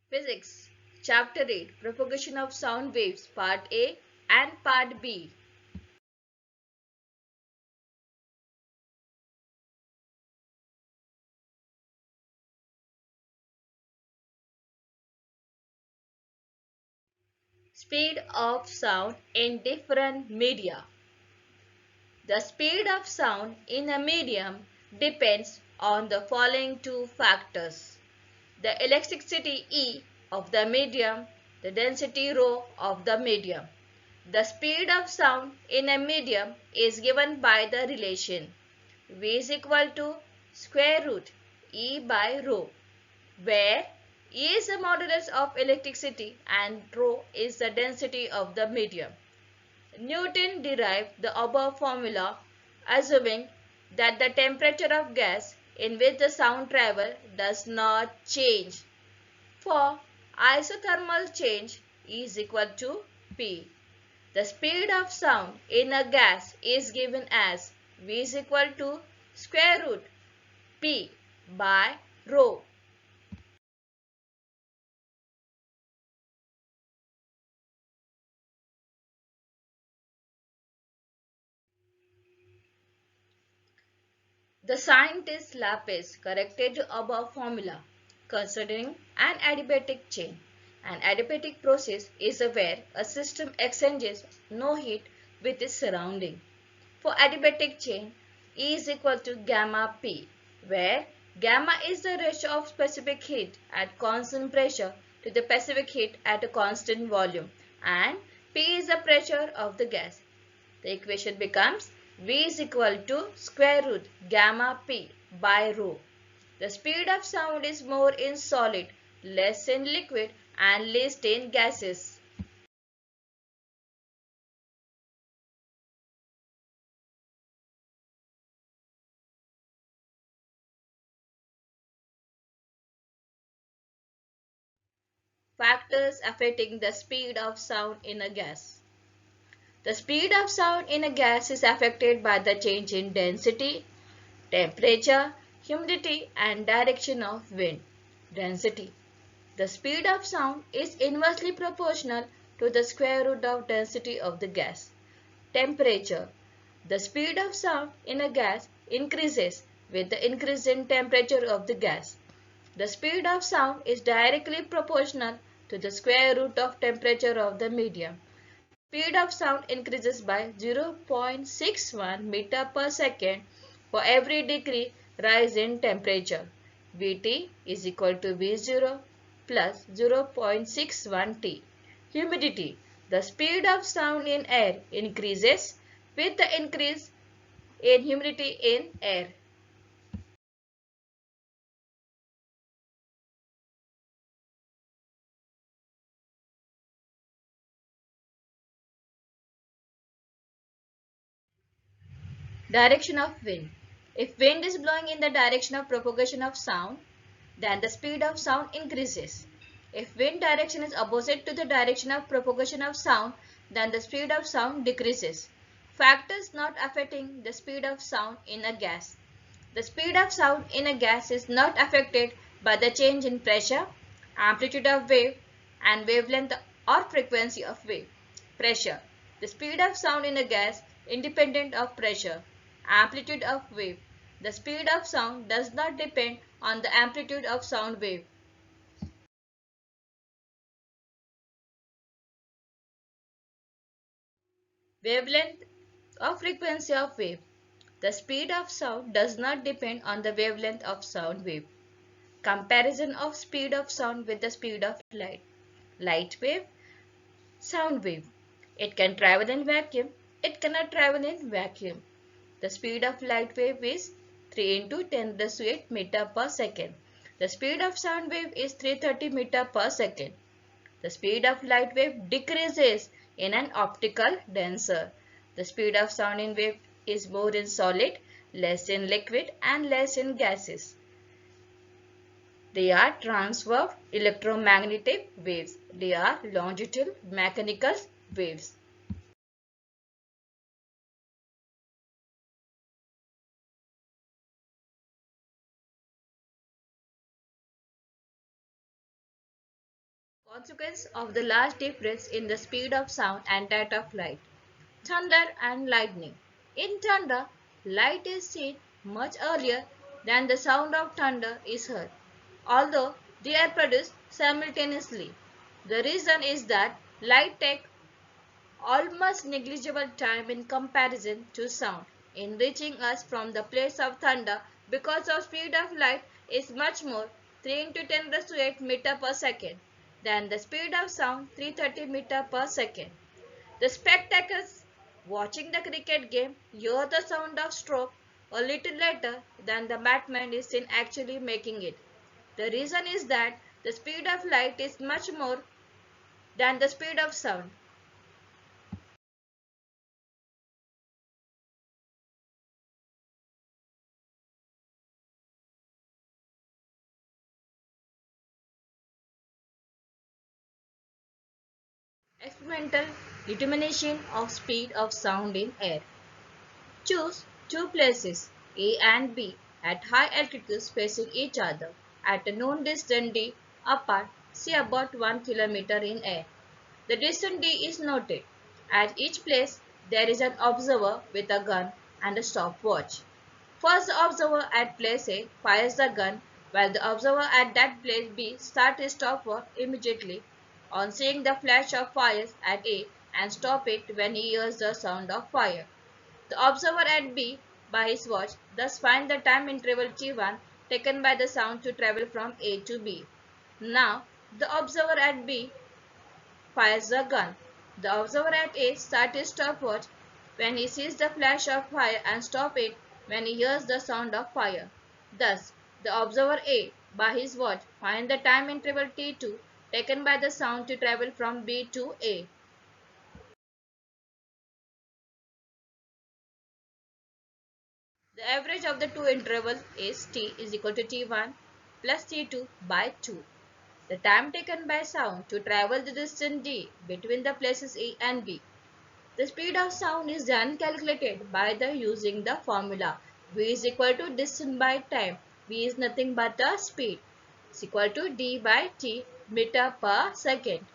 Physics, Chapter 8, Propagation of Sound Waves, Part A and Part B. Speed of sound in different media. The speed of sound in a medium depends on the following two factors: the elasticity E of the medium, the density ρ of the medium. The speed of sound in a medium is given by the relation V is equal to square root E by rho, where E is the modulus of elasticity and rho is the density of the medium. Newton derived the above formula assuming that the temperature of gas in which the sound travels does not change. For isothermal change E is equal to P. The speed of sound in a gas is given as V is equal to square root P by rho. The scientist Laplace corrected the above formula considering an adiabatic chain. An adiabatic process is where a system exchanges no heat with its surrounding. For adiabatic chain, E is equal to gamma P, where gamma is the ratio of specific heat at constant pressure to the specific heat at a constant volume, and P is the pressure of the gas. The equation becomes V is equal to square root gamma P by rho. The speed of sound is more in solid, less in liquid, and least in gases. Factors affecting the speed of sound in a gas. The speed of sound in a gas is affected by the change in density, temperature, humidity, and direction of wind. Density. The speed of sound is inversely proportional to the square root of density of the gas. Temperature. The speed of sound in a gas increases with the increase in temperature of the gas. The speed of sound is directly proportional to the square root of temperature of the medium. Speed of sound increases by 0.61 meter per second for every degree rise in temperature. Vt is equal to V0 plus 0.61 T. Humidity. The speed of sound in air increases with the increase in humidity in air. Direction of wind. If wind is blowing in the direction of propagation of sound, then the speed of sound increases. If wind direction is opposite to the direction of propagation of sound, then the speed of sound decreases. Factors not affecting the speed of sound in a gas. The speed of sound in a gas is not affected by the change in pressure, amplitude of wave, and wavelength or frequency of wave. Pressure. The speed of sound in a gas independent of pressure, amplitude of wave. The speed of sound does not depend on the amplitude of sound wave. Wavelength or frequency of wave. The speed of sound does not depend on the wavelength of sound wave. Comparison of speed of sound with the speed of light. Light wave, sound wave. It can travel in vacuum. It cannot travel in vacuum. The speed of light wave is 3 into 10 raised to 8 meter per second. The speed of sound wave is 330 meter per second. The speed of light wave decreases in an optical denser. The speed of sound in wave is more in solid, less in liquid, and less in gases. They are transverse electromagnetic waves. They are longitudinal mechanical waves. Consequence of the large difference in the speed of sound and that of light. Thunder and lightning. In thunder, light is seen much earlier than the sound of thunder is heard, although they are produced simultaneously. The reason is that light takes almost negligible time in comparison to sound in reaching us from the place of thunder because of speed of light is much more 3 into 10 raised to 8 meter per second than the speed of sound 330 meter per second. The spectators watching the cricket game hear the sound of stroke a little later than the batsman is seen actually making it. The reason is that the speed of light is much more than the speed of sound. Experimental determination of speed of sound in air. Choose two places A and B at high altitudes facing each other at a known distance d apart, say about 1 kilometer in air. The distance d is noted. At each place there is an observer with a gun and a stopwatch. First the observer at place A fires the gun while the observer at that place B starts his stopwatch immediately on seeing the flash of fire at A and stop it when he hears the sound of fire. The observer at B by his watch thus finds the time interval T1 taken by the sound to travel from A to B. Now the observer at B fires the gun. The observer at A starts his stopwatch when he sees the flash of fire and stop it when he hears the sound of fire. Thus, the observer A, by his watch, finds the time interval T2 taken by the sound to travel from B to A. The average of the two intervals is T is equal to T1 plus T2 by 2. The time taken by sound to travel the distance d between the places A and B. The speed of sound is then calculated by the using the formula v is equal to distance by time. V is nothing but the speed. Is equal to d by t meter per second.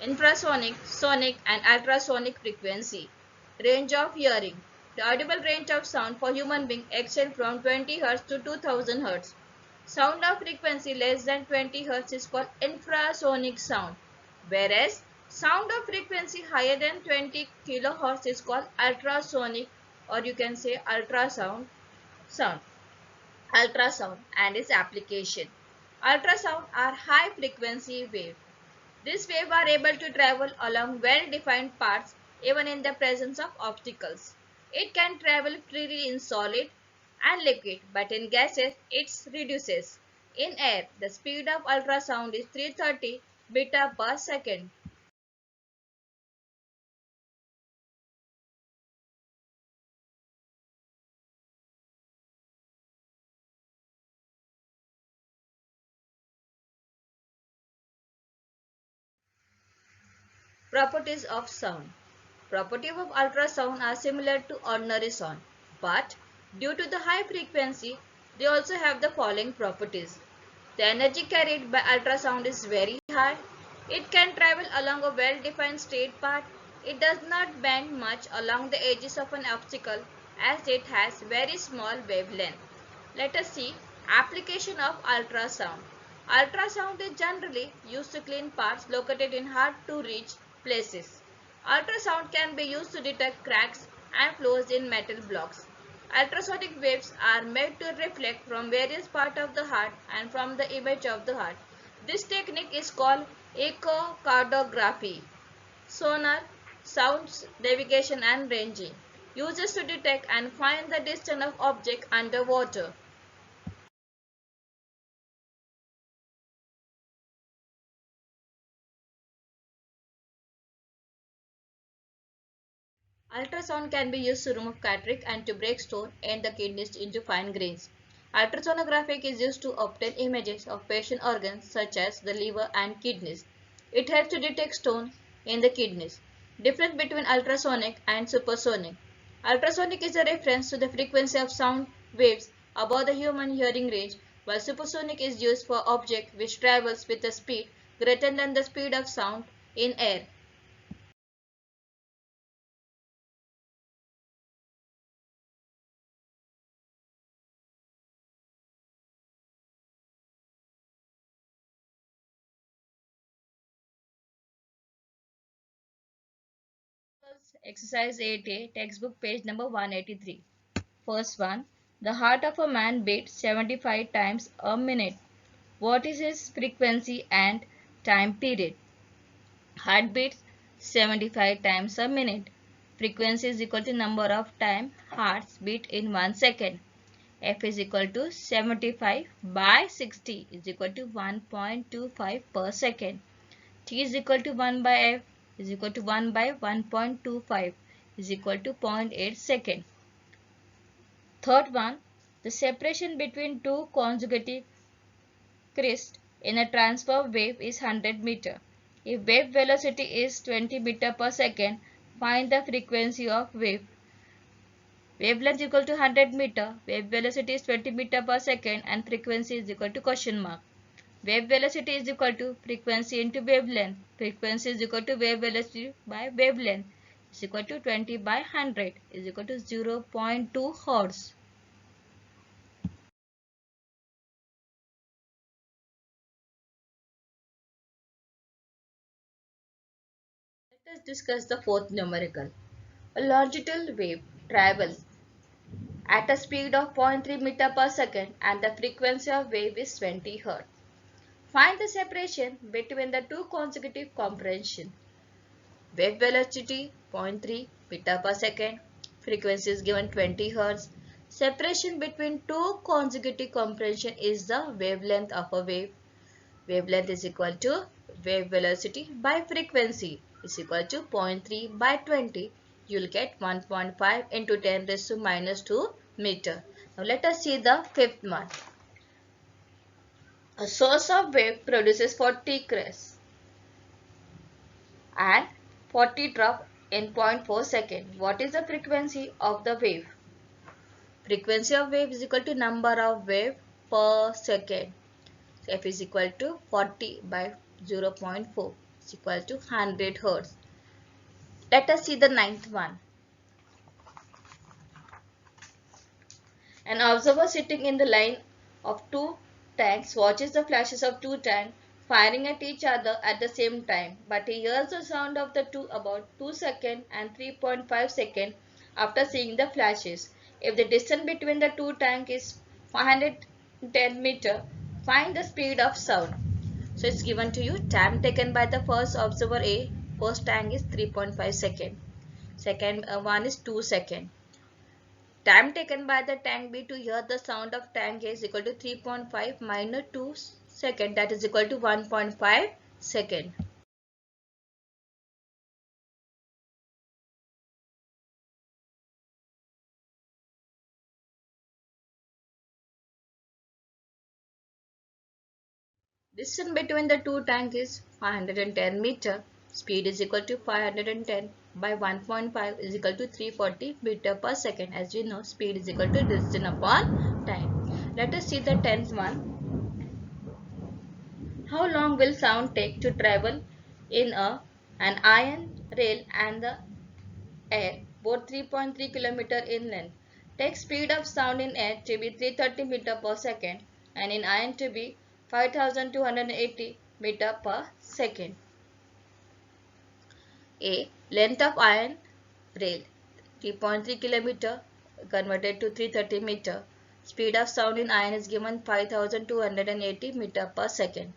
Infrasonic, sonic and ultrasonic frequency. Range of hearing. The audible range of sound for human being extends from 20 Hz to 2000 Hz. Sound of frequency less than 20 Hz is called infrasonic sound, whereas sound of frequency higher than 20 kHz is called ultrasonic, or you can say sound. Ultrasound and its application. Ultrasound are high frequency waves. These waves are able to travel along well-defined paths even in the presence of obstacles. It can travel freely in solid and liquid, but in gases it reduces. In air, the speed of ultrasound is 330 meter per second. Properties of sound. Properties of ultrasound are similar to ordinary sound, but due to the high frequency, they also have the following properties. The energy carried by ultrasound is very high. It can travel along a well-defined straight path. It does not bend much along the edges of an obstacle as it has very small wavelength. Let us see application of ultrasound. Ultrasound is generally used to clean parts located in hard to reach places. Ultrasound can be used to detect cracks and flaws in metal blocks. Ultrasonic waves are made to reflect from various parts of the heart and from the image of the heart. This technique is called echocardiography. Sonar, sound navigation and ranging. Uses to detect and find the distance of object underwater. Ultrasound can be used to remove cataract and to break stone in the kidneys into fine grains. Ultrasonography is used to obtain images of patient organs such as the liver and kidneys. It helps to detect stone in the kidneys. Difference between ultrasonic and supersonic. Ultrasonic is a reference to the frequency of sound waves above the human hearing range, while supersonic is used for object which travels with a speed greater than the speed of sound in air. Exercise 8A, textbook page number 183. First one, the heart of a man beats 75 times a minute. What is his frequency and time period? Heart beats 75 times a minute. Frequency is equal to number of time hearts beat in 1 second. F is equal to 75 by 60 is equal to 1.25 per second. T is equal to 1 by F is equal to 1 by 1.25 is equal to 0.8 second. Third one, the separation between two consecutive crests in a transfer wave is 100 meter. If wave velocity is 20 meter per second, find the frequency of wave. Wavelength equal to 100 meter, wave velocity is 20 meter per second and frequency is equal to question mark. Wave velocity is equal to frequency into wavelength. Frequency is equal to wave velocity by wavelength is equal to 20 by 100 is equal to 0.2 Hertz. Let us discuss the fourth numerical. A longitudinal wave travels at a speed of 0.3 meter per second and the frequency of wave is 20 Hz. Find the separation between the two consecutive compression. Wave velocity 0.3 meter per second. Frequency is given 20 Hz. Separation between two consecutive compression is the wavelength of a wave. Wavelength is equal to wave velocity by frequency is equal to 0.3 by 20. You will get 1.5 into 10 raised to minus 2 meter. Now let us see the fifth one. A source of wave produces 40 crests and 40 drop in zero point 0.4 second. What is the frequency of the wave? Frequency of wave is equal to number of wave per second. F is equal to 40 by 0.4 is equal to 100 Hz. Let us see the ninth one. An observer sitting in the line of two tanks watches the flashes of two tanks firing at each other at the same time, but he hears the sound of the two about 2 seconds and 3.5 seconds after seeing the flashes. If the distance between the two tanks is 510 meters, find the speed of sound. So it's given to you. Time taken by the first observer A, first tank is 3.5 seconds. Second one is 2 seconds. Time taken by the tank B to hear the sound of tank A is equal to 3.5 minus 2 seconds, that is equal to 1.5 second. Distance between the two tanks is 510 meter. Speed is equal to 510 by 1.5 is equal to 340 meter per second. As we know, speed is equal to distance upon time. Let us see the 10th one. How long will sound take to travel in an iron rail and the air, both 3.3 km in length? Take speed of sound in air to be 330 meter per second and in iron to be 5280 meter per second. A. Length of iron rail 3.3 km converted to 330 meter. Speed of sound in iron is given 5280 meter per second.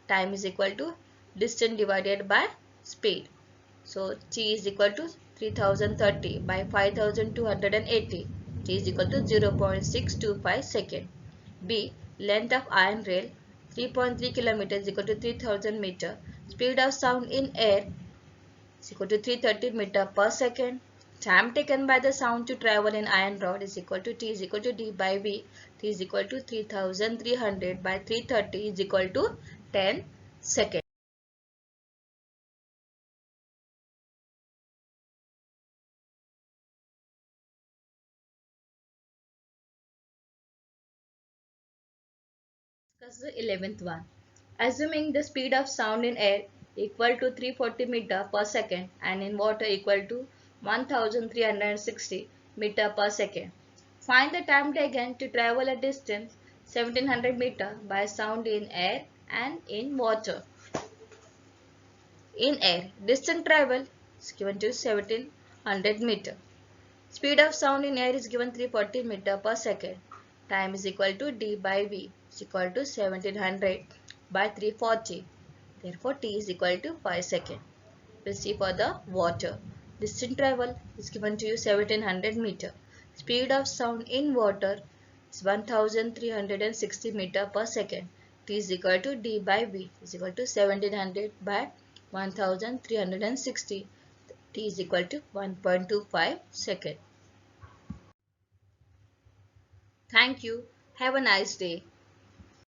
Time is equal to distance divided by speed. So T is equal to 3030 by 5280. T is equal to 0.625 second. B. Length of iron rail 3.3 km is equal to 3000 meter. Speed of sound in air is equal to 330 meter per second. Time taken by the sound to travel in iron rod is equal to T is equal to D by V. T is equal to 3300 by 330 is equal to 10 seconds. was the 11th one. Assuming the speed of sound in air equal to 340 meter per second and in water equal to 1360 meter per second. Find the time taken to travel a distance 1700 meter by sound in air and in water. In air, distance travel is given to 1700 meter. Speed of sound in air is given 340 meter per second. Time is equal to d by v is equal to 1700 by 340. Therefore, t is equal to 5 seconds. We'll see for the water. Distance travel is given to you 1700 meter. Speed of sound in water is 1360 meter per second. T is equal to d by v is equal to 1700 by 1360. T is equal to 1.25 second. Thank you. Have a nice day.